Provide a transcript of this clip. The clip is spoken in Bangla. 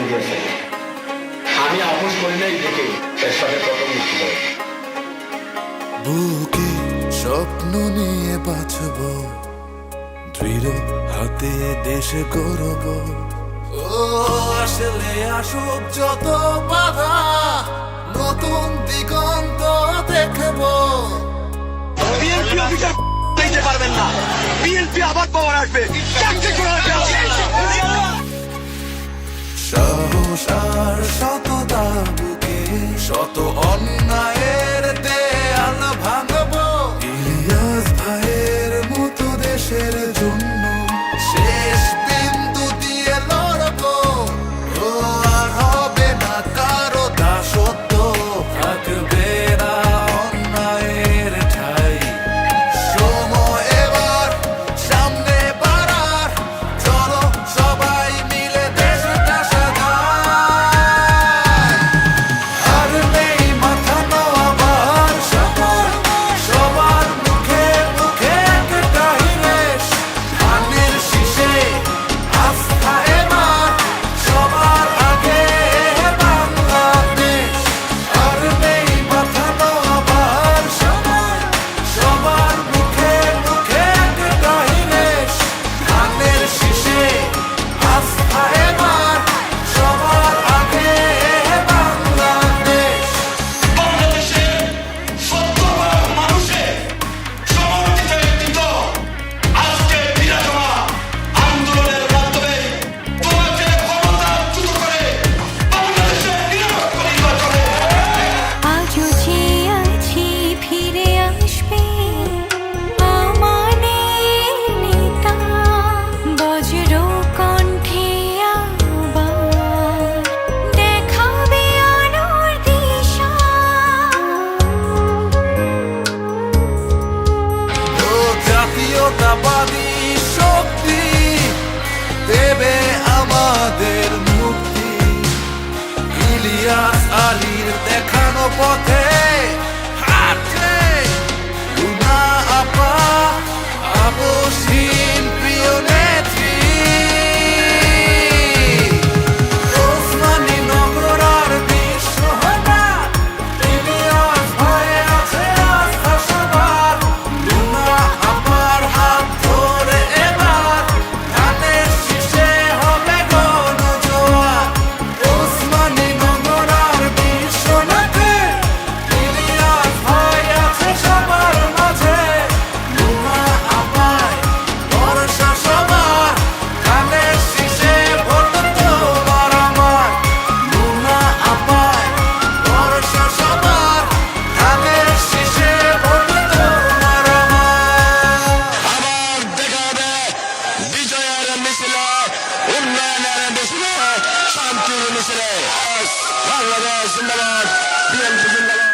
দিয়েছে। আমি আপোষ করি নাই দেখে এরশাদের প্রথম মৃত্যু। বুকে স্বপ্ন নিয়ে বাঁচব, দৃঢ় হাতে দেশে গৌরব। ও আসলে আসুক যত বাধা, নতুন দিগন্ত দেখব। বিএনপি অফিসার দিতে পারবেন না, বিএনপি আবার পাওয়ার আসবে। সাহস আর সততা বুকে শত অন্যায়ের দেয়াল ভাঙব। ইলিয়াস ভাইয়ের মতো দেশের জন্য শেষ বিন্দু দিয়ে লড়ব। ও আর হবে না কারো দাসত্ব, থাকবে না অন্যায়ের ঠাই। সময় এবার সামনে বাড়ার, চলো সবাই মিলে দেশটা সাজাই। আর নেই মাথা নোয়াবার সময়, সবার মুখে মুখে একটাই রেশ। ধানের শীষে আস্থা এবার সবার আগে বাংলাদেশ। আর নেই মাথা নোয়াবার সময়, সবার মুখে মুখে একটাই রেশ। ধানের শীষে আস্থা এবার সবার আগে বাংলাদেশ। বাংলাদেশের 70 ভাগ মানুষের সমর্থিত একটি দল আজকে বিরাজমান আন্দোলনের মাধ্যমে তোমাকে ক্ষমতাচ্যুত করে বাংলাদেশের নিরপেক্ষ নির্বাচনে আজও চেয়ে আছি ফিরে আসবে আমাদের নেতা, বজ্র কণ্ঠে আবার দেখাবে আলোর দিশা। ও জাতীয়তাবাদী শক্তি দেবে আমাদের মুক্তি। ইলিয়াস আলীর দেখানো পথে হাঁটলে লুনা আপা আপসহীন প্রিয় নেত্রী। ওসমানী নগর আর বিশ্বহারা, ইলিয়াস ভয়ে আছে আস্থা সবার। লুনা আপার হাত ধরে এবার ধানের শীষে হবে গণজোয়ার। ওসমানী নগর আর বিশ্বনাথে, ইলিয়াস ভয়ে আছে সবার মাঝে। লুনা আপায় ভরসা সবার, ধানের শীষে ভোট তোমার আমার। লুনা আপায় ভরসা সবার, ধানের শীষে ভোট তোমার আমার। আবার দেখা হবে বিজয়ের মিছিলে, উন্নয়নের মিছিলে, শান্তির মিছিলে। বাংলাদেশ জিন্দাবাদ, বিএনপি জিন্দাবাদ।